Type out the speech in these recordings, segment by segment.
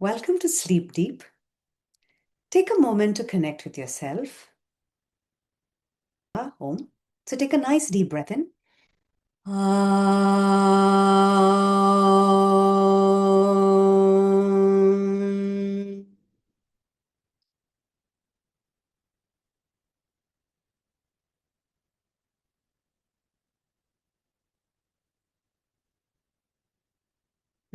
Welcome to Sleep Deep. Take a moment to connect with yourself. Home. So take a nice deep breath in.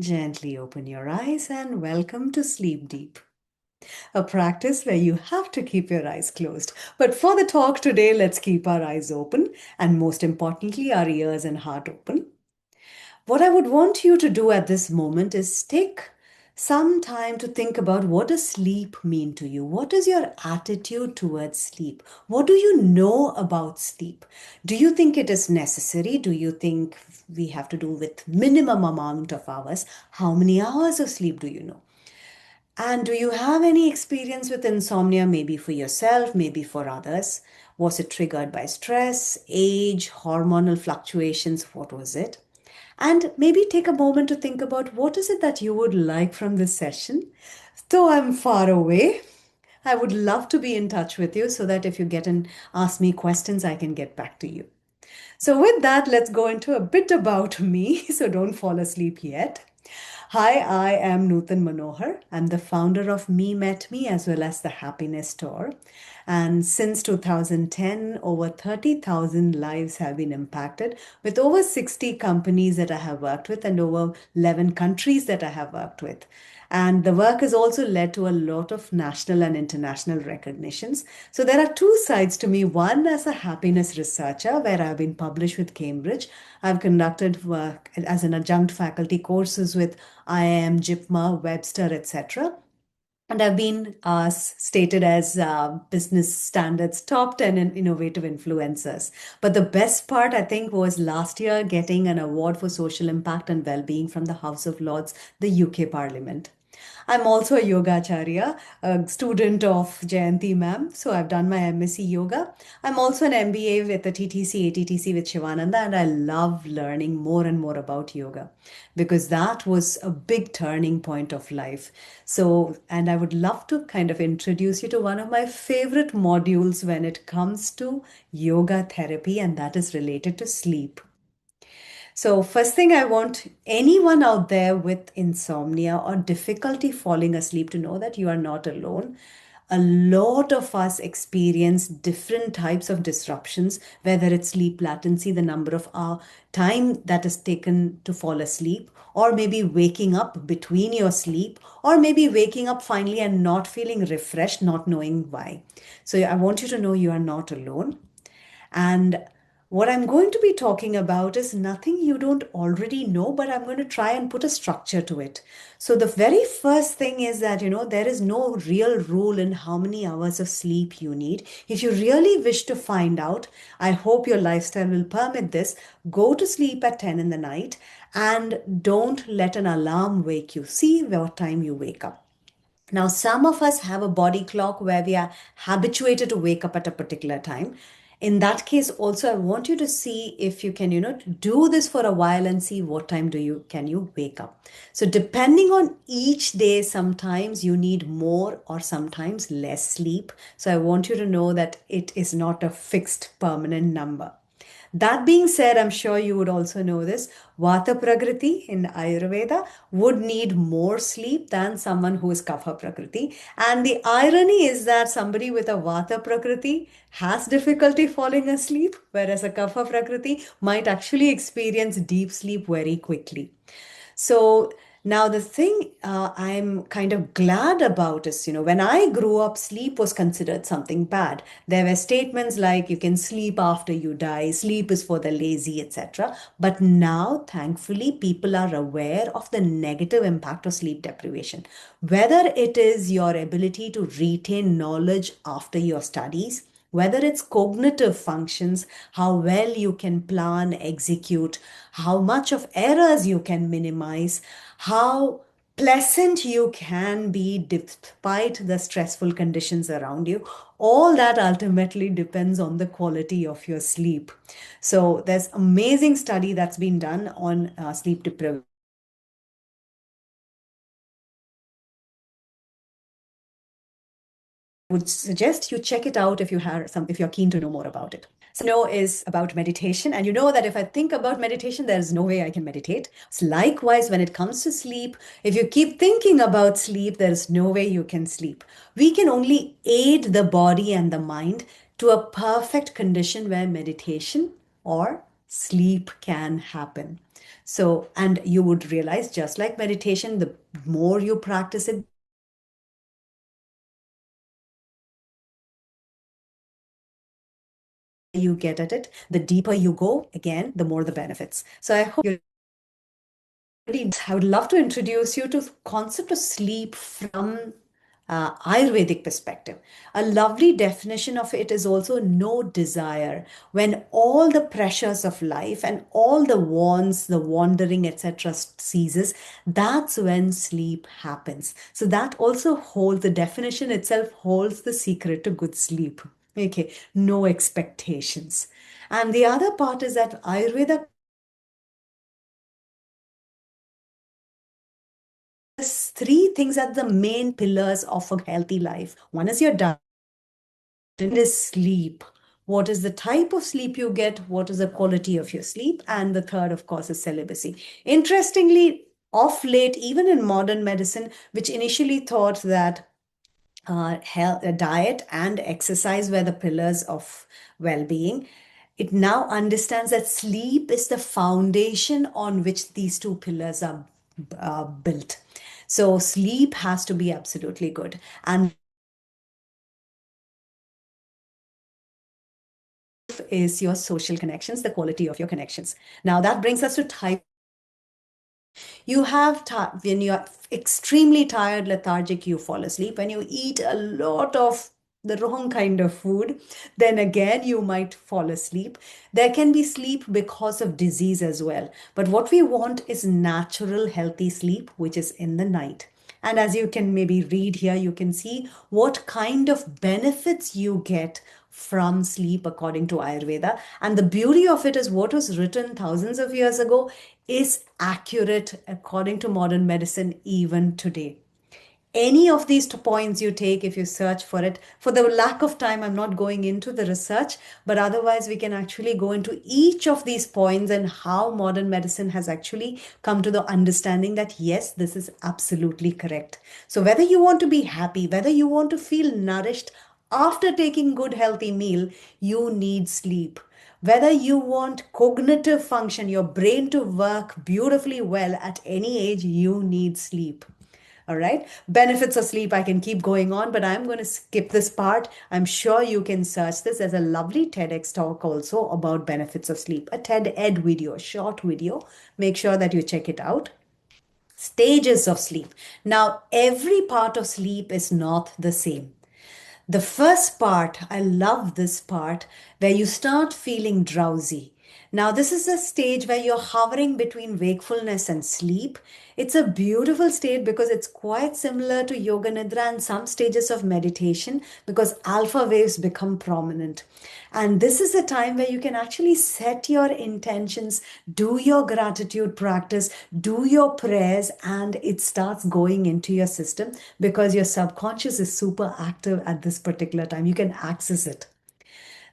Gently open your eyes and welcome to Sleep Deep, a practice where you have to keep your eyes closed. But for the talk today, let's keep our eyes open and most importantly, our ears and heart open. What I would want you to do at this moment is take some time to think about, what does sleep mean to you? What is your attitude towards sleep? What do you know about sleep? Do you think it is necessary? Do you think we have to do with minimum amount of hours? How many hours of sleep do you know? And do you have any experience with insomnia, maybe for yourself, maybe for others? Was it triggered by stress, age, hormonal fluctuations? What was it? And maybe take a moment to think about, what is it that you would like from this session? Though I'm far away, I would love to be in touch with you so that if you get and ask me questions, I can get back to you. So with that, let's go into a bit about me. So don't fall asleep yet. Hi, I am Nuthan Manohar. I'm the founder of Me Met Me as well as the Happiness Store. And since 2010, over 30,000 lives have been impacted with over 60 companies that I have worked with and over 11 countries that I have worked with. And the work has also led to a lot of national and international recognitions. So there are two sides to me. One, as a happiness researcher, where I've been published with Cambridge. I've conducted work as an adjunct faculty courses with IIM, JIPMA, Webster, etc. And I've been stated as Business Standards top 10 in innovative influencers. But the best part, I think, was last year getting an award for social impact and well-being from the House of Lords, the UK Parliament. I'm also a yoga acharya, a student of Jayanti ma'am. So I've done my MSc yoga. I'm also an MBA with the TTC, ATTC with Shivananda, and I love learning more and more about yoga because that was a big turning point of life. So, and I would love to kind of introduce you to one of my favorite modules when it comes to yoga therapy, and that is related to sleep. So, first thing, I want anyone out there with insomnia or difficulty falling asleep to know that you are not alone. A lot of us experience different types of disruptions, whether it's sleep latency, the number of hour time that is taken to fall asleep, or maybe waking up between your sleep, or maybe waking up finally and not feeling refreshed, not knowing why. So I want you to know you are not alone. And what I'm going to be talking about is nothing you don't already know, but I'm going to try and put a structure to it. So, the very first thing is that, there is no real rule in how many hours of sleep you need. If you really wish to find out, I hope your lifestyle will permit this. Go to sleep at 10 in the night and don't let an alarm wake you. See what time you wake up. Now, some of us have a body clock where we are habituated to wake up at a particular time. In that case, also, I want you to see if you can, do this for a while and see what time can you wake up. So, depending on each day, sometimes you need more or sometimes less sleep. So, I want you to know that it is not a fixed permanent number. That being said, I'm sure you would also know this. Vata Prakriti in Ayurveda would need more sleep than someone who is Kapha Prakriti. And the irony is that somebody with a Vata Prakriti has difficulty falling asleep, whereas a Kapha Prakriti might actually experience deep sleep very quickly. So now the thing I'm kind of glad about is, when I grew up, sleep was considered something bad. There were statements like you can sleep after you die, sleep is for the lazy, etc. But now, thankfully, people are aware of the negative impact of sleep deprivation. Whether it is your ability to retain knowledge after your studies, whether it's cognitive functions, how well you can plan, execute, how much of errors you can minimize, how pleasant you can be despite the stressful conditions around you. All that ultimately depends on the quality of your sleep. So there's amazing study that's been done on sleep deprivation would suggest you check it out if you're keen to know more about it. So know is about meditation, and you know that if I think about meditation, there's no way I can meditate. So likewise, when it comes to sleep, if you keep thinking about sleep, there's no way you can sleep. We can only aid the body and the mind to a perfect condition where meditation or sleep can happen. So, and you would realize, just like meditation, the more you practice it, you get at it, the deeper you go, again, the more the benefits. So I hope you I would love to introduce you to the concept of sleep from Ayurvedic perspective. A lovely definition of it is also no desire. When all the pressures of life and all the wants, the wandering, etc., ceases, that's when sleep happens. So that also holds the definition itself holds the secret to good sleep. Okay, no expectations. And the other part is that Ayurveda, three things are the main pillars of a healthy life. One is your diet, and is sleep. What is the type of sleep you get? What is the quality of your sleep? And the third, of course, is celibacy. Interestingly, of late, even in modern medicine, which initially thought that health, diet and exercise were the pillars of well-being, it now understands that sleep is the foundation on which these two pillars are built. So sleep has to be absolutely good. And is your social connections, the quality of your connections. Now that brings us to type. You have when you're extremely tired, lethargic, you fall asleep. When you eat a lot of the wrong kind of food, then again you might fall asleep. There can be sleep because of disease as well. But what we want is natural, healthy sleep, which is in the night. And as you can maybe read here, you can see what kind of benefits you get from sleep according to Ayurveda. And the beauty of it is what was written thousands of years ago is accurate according to modern medicine even today. Any of these two points you take, if you search for it, for the lack of time, I'm not going into the research, but otherwise we can actually go into each of these points and how modern medicine has actually come to the understanding that yes, this is absolutely correct. So whether you want to be happy, whether you want to feel nourished after taking good healthy meal, you need sleep. Whether you want cognitive function, your brain to work beautifully well at any age, you need sleep. All right. Benefits of sleep. I can keep going on, but I'm going to skip this part. I'm sure you can search this. There's a lovely TEDx talk also about benefits of sleep, a TED Ed video, a short video. Make sure that you check it out. Stages of sleep. Now, every part of sleep is not the same. The first part, I love this part, where you start feeling drowsy. Now, this is a stage where you're hovering between wakefulness and sleep. It's a beautiful state because it's quite similar to Yoga Nidra and some stages of meditation because alpha waves become prominent. And this is a time where you can actually set your intentions, do your gratitude practice, do your prayers, and it starts going into your system because your subconscious is super active at this particular time. You can access it.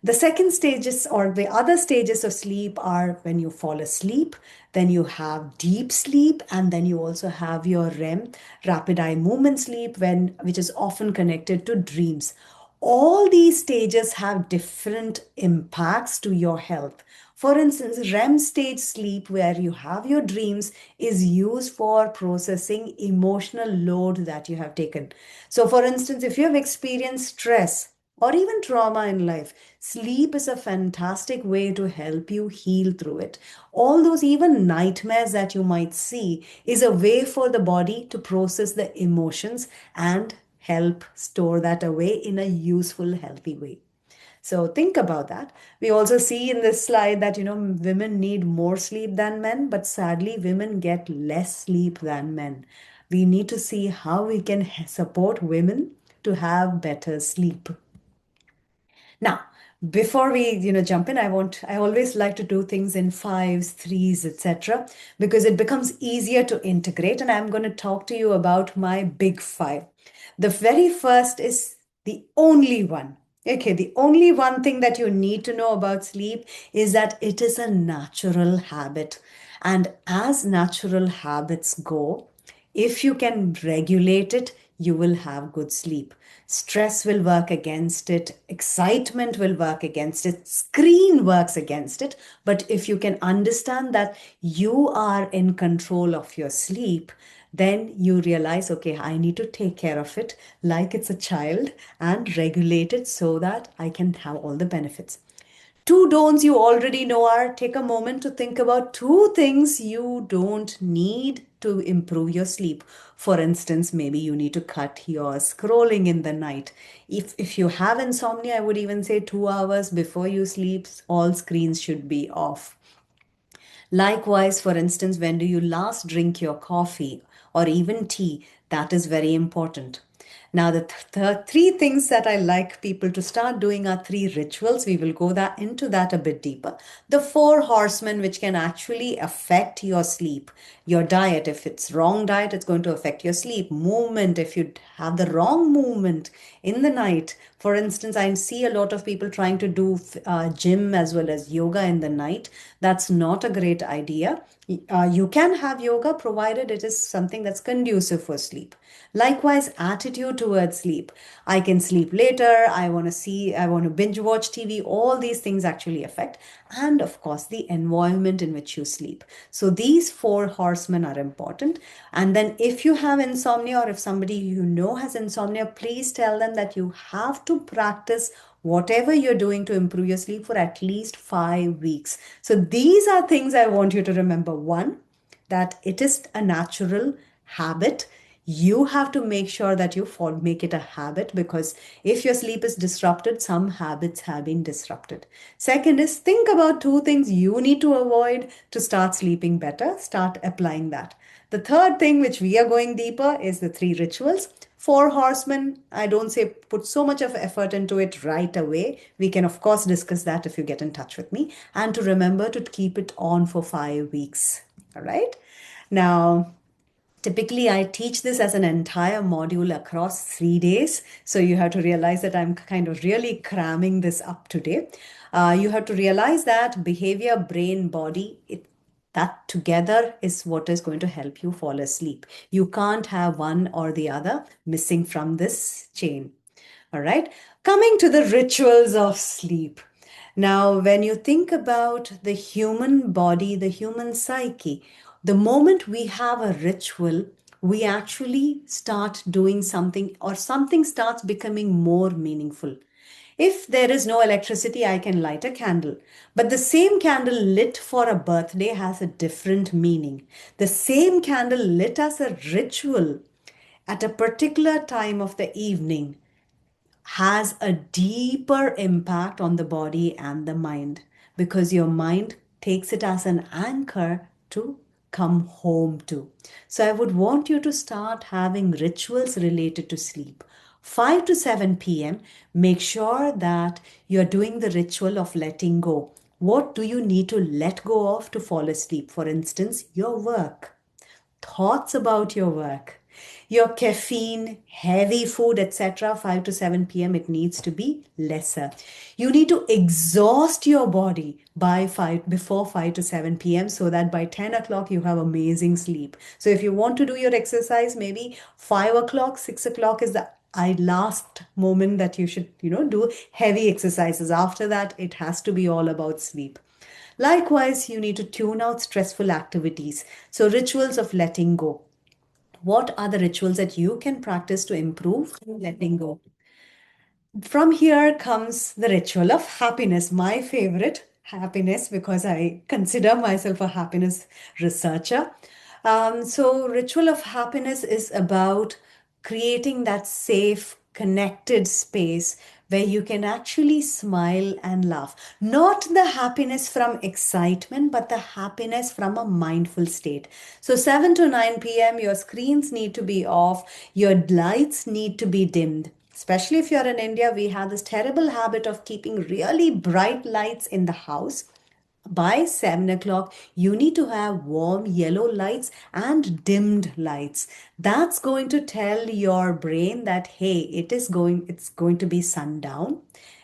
The second stages or the other stages of sleep are when you fall asleep, then you have deep sleep, and then you also have your REM, rapid eye movement sleep, which is often connected to dreams. All these stages have different impacts to your health. For instance, REM stage sleep, where you have your dreams, is used for processing emotional load that you have taken. So, for instance, if you have experienced stress, or even trauma in life, sleep is a fantastic way to help you heal through it. All those even nightmares that you might see is a way for the body to process the emotions and help store that away in a useful, healthy way. So think about that. We also see in this slide that, women need more sleep than men, but sadly, women get less sleep than men. We need to see how we can support women to have better sleep. Now, before we, jump in, I always like to do things in fives, threes, etc., because it becomes easier to integrate. And I'm going to talk to you about my big five. The very first is The only one. Okay, the only one thing that you need to know about sleep is that it is a natural habit. And as natural habits go, if you can regulate it, you will have good sleep. Stress will work against it, excitement will work against it, screen works against it. But if you can understand that you are in control of your sleep, then you realize, okay, I need to take care of it like it's a child and regulate it so that I can have all the benefits. Two don'ts you already know are: take a moment to think about two things you don't need to improve your sleep. For instance, maybe you need to cut your scrolling in the night. If you have insomnia, I would even say 2 hours before you sleep, all screens should be off. Likewise, for instance, when do you last drink your coffee or even tea? That is very important. Now, the three things that I like people to start doing are three rituals. We will go into that a bit deeper. The four horsemen, which can actually affect your sleep, your diet. If it's wrong diet, it's going to affect your sleep. Movement, if you have the wrong movement in the night. For instance, I see a lot of people trying to do gym as well as yoga in the night. That's not a great idea. You can have yoga provided it is something that's conducive for sleep. Likewise, attitude towards sleep. I can sleep later. I want to binge watch TV. All these things actually affect. And of course, the environment in which you sleep. So these four horsemen are important. And then if you have insomnia or if somebody you know has insomnia, please tell them that you have to practice whatever you're doing to improve your sleep for at least 5 weeks. So these are things I want you to remember. One, that it is a natural habit. You have to make sure that you make it a habit, because if your sleep is disrupted, some habits have been disrupted. Second is, think about two things you need to avoid to start sleeping better. Start applying that. The third thing, which we are going deeper, is the three rituals. Four horsemen, I don't say put so much of effort into it right away. We can, of course, discuss that if you get in touch with me. And to remember to keep it on for 5 weeks. All right. Now, typically, I teach this as an entire module across 3 days. So you have to realize that I'm kind of really cramming this up today. You have to realize that behavior, brain, body, that together is what is going to help you fall asleep. You can't have one or the other missing from this chain. All right. Coming to the rituals of sleep. Now, when you think about the human body, the human psyche, the moment we have a ritual, we actually start doing something, or something starts becoming more meaningful. If there is no electricity, I can light a candle. But the same candle lit for a birthday has a different meaning. The same candle lit as a ritual at a particular time of the evening has a deeper impact on the body and the mind, because your mind takes it as an anchor to come home to. So I would want you to start having rituals related to sleep. 5 to 7 p.m., make sure that you're doing the ritual of letting go. What do you need to let go of to fall asleep? For instance, your work, thoughts about your work, your caffeine, heavy food, etc. 5 to 7 p.m. it needs to be lesser. You need to exhaust your body before 5 to 7 p.m. so that by 10 o'clock you have amazing sleep. So if you want to do your exercise, maybe 5 o'clock, 6 o'clock is the last moment that you should, do heavy exercises. After that, it has to be all about sleep. Likewise, you need to tune out stressful activities. So, rituals of letting go. What are the rituals that you can practice to improve letting go? From here comes the ritual of happiness, my favorite, happiness, because I consider myself a happiness researcher. So, ritual of happiness is about creating that safe, connected space where you can actually smile and laugh. Not the happiness from excitement, but the happiness from a mindful state. So, 7 to 9 p.m., your screens need to be off, your lights need to be dimmed. Especially if you're in India, we have this terrible habit of keeping really bright lights in the house. By 7 o'clock, you need to have warm yellow lights and dimmed lights. That's going to tell your brain that, hey, it's going to be sundown.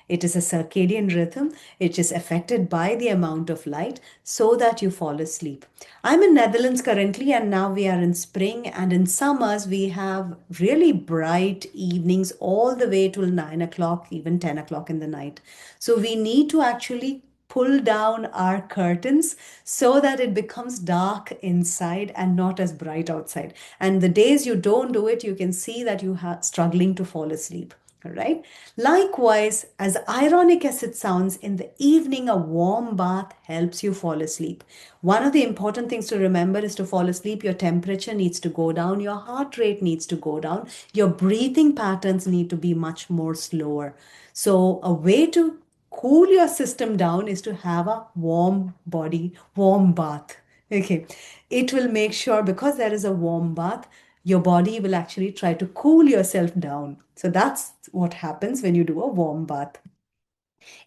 It is a circadian rhythm. It is affected by the amount of light so that you fall asleep. I'm in Netherlands currently, and now we are in spring, and in summers we have really bright evenings all the way till 9 o'clock, even 10 o'clock in the night. So we need to actually pull down our curtains so that it becomes dark inside and not as bright outside. And the days you don't do it, you can see that you are struggling to fall asleep. All right. Likewise, as ironic as it sounds, in the evening, a warm bath helps you fall asleep. One of the important things to remember is to fall asleep, your temperature needs to go down, your heart rate needs to go down, your breathing patterns need to be much more slower. So, a way to cool your system down is to have a warm body, warm bath. Okay. It will make sure because there is a warm bath, your body will actually try to cool yourself down. So that's what happens when you do a warm bath.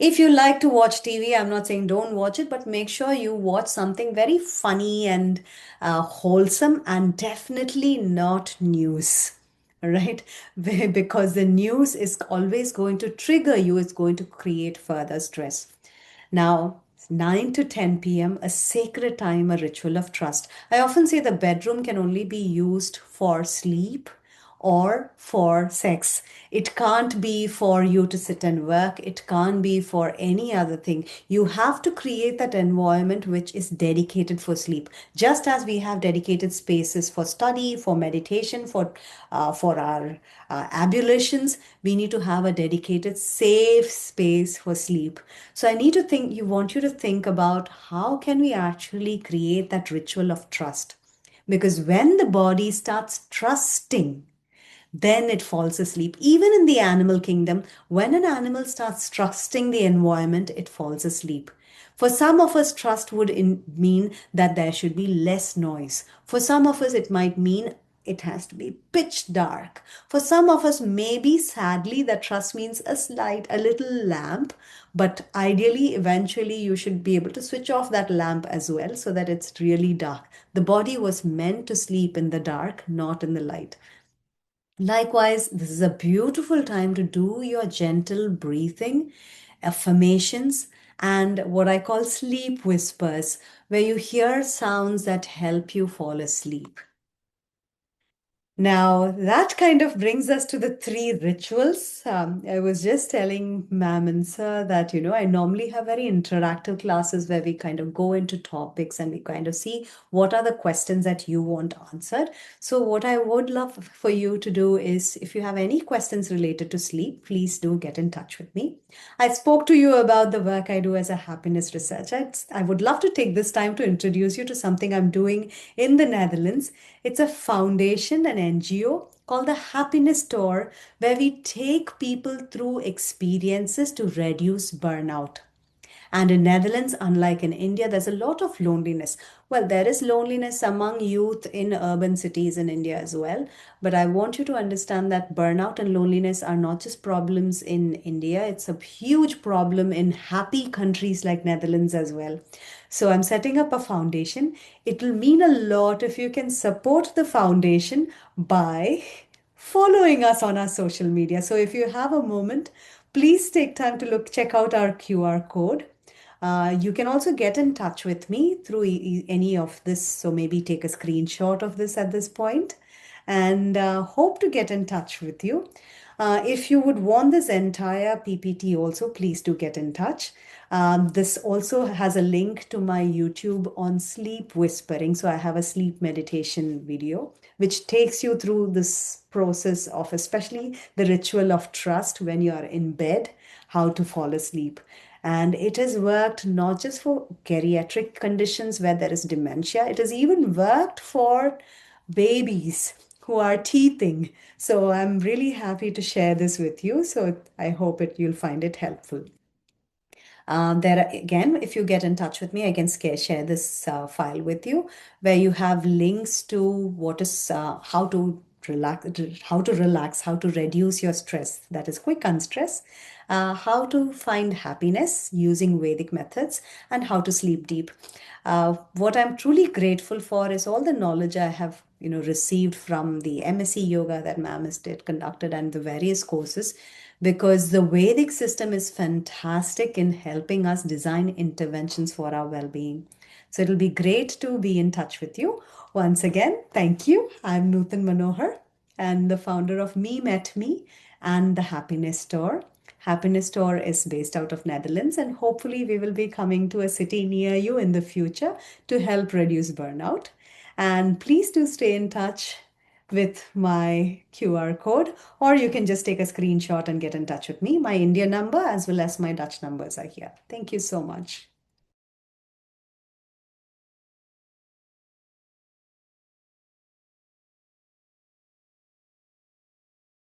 If you like to watch TV, I'm not saying don't watch it, but make sure you watch something very funny and wholesome, and definitely not news. Right? Because the news is always going to trigger you, it's going to create further stress. Now, 9 to 10 p.m., a sacred time, a ritual of trust. I often say the bedroom can only be used for sleep or for sex. It can't be for you to sit and work. It can't be for any other thing. You have to create that environment which is dedicated for sleep. Just as we have dedicated spaces for study, for meditation, for our ablutions, we need to have a dedicated safe space for sleep. So I need to think, you want you to think about how can we actually create that ritual of trust? Because when the body starts trusting, then it falls asleep. Even in the animal kingdom, when an animal starts trusting the environment, it falls asleep. For some of us, trust would mean that there should be less noise. For some of us, it might mean it has to be pitch dark. For some of us, maybe sadly, that trust means a little lamp, but ideally, eventually, you should be able to switch off that lamp as well so that it's really dark. The body was meant to sleep in the dark, not in the light. Likewise, this is a beautiful time to do your gentle breathing, affirmations, and what I call sleep whispers, where you hear sounds that help you fall asleep. Now, that kind of brings us to the three rituals. I was just telling ma'am and sir that, I normally have very interactive classes where we kind of go into topics and we kind of see what are the questions that you want answered. So, what I would love for you to do is if you have any questions related to sleep, please do get in touch with me. I spoke to you about the work I do as a happiness researcher. I would love to take this time to introduce you to something I'm doing in the Netherlands. It's a foundation, an NGO called the Happiness Tour, where we take people through experiences to reduce burnout. And in Netherlands, unlike in India, there's a lot of loneliness. Well, there is loneliness among youth in urban cities in India as well. But I want you to understand that burnout and loneliness are not just problems in India. It's a huge problem in happy countries like Netherlands as well. So I'm setting up a foundation. It will mean a lot if you can support the foundation by following us on our social media. So if you have a moment, please take time to check out our QR code. You can also get in touch with me through any of this. So maybe take a screenshot of this at this point and hope to get in touch with you. If you would want this entire PPT also, please do get in touch. This also has a link to my YouTube on sleep whispering. So I have a sleep meditation video, which takes you through this process of especially the ritual of trust when you are in bed, how to fall asleep. And it has worked not just for geriatric conditions where there is dementia, it has even worked for babies who are teething. So I'm really happy to share this with you. So I hope you'll find it helpful. Again, if you get in touch with me, I can share this file with you where you have links to how to relax, how to reduce your stress, that is quick unstress, how to find happiness using Vedic methods, and how to sleep deep. What I'm truly grateful for is all the knowledge I have, received from the MSc Yoga that ma'am has did conducted and the various courses, because the Vedic system is fantastic in helping us design interventions for our well-being. So it'll be great to be in touch with you. Once again, thank you. I'm Nuthan Manohar and the founder of Me Met Me and the Happiness Store. Happiness Store is based out of Netherlands, and hopefully we will be coming to a city near you in the future to help reduce burnout. And please do stay in touch with my QR code, or you can just take a screenshot and get in touch with me. My India number as well as my Dutch numbers are here. Thank you so much.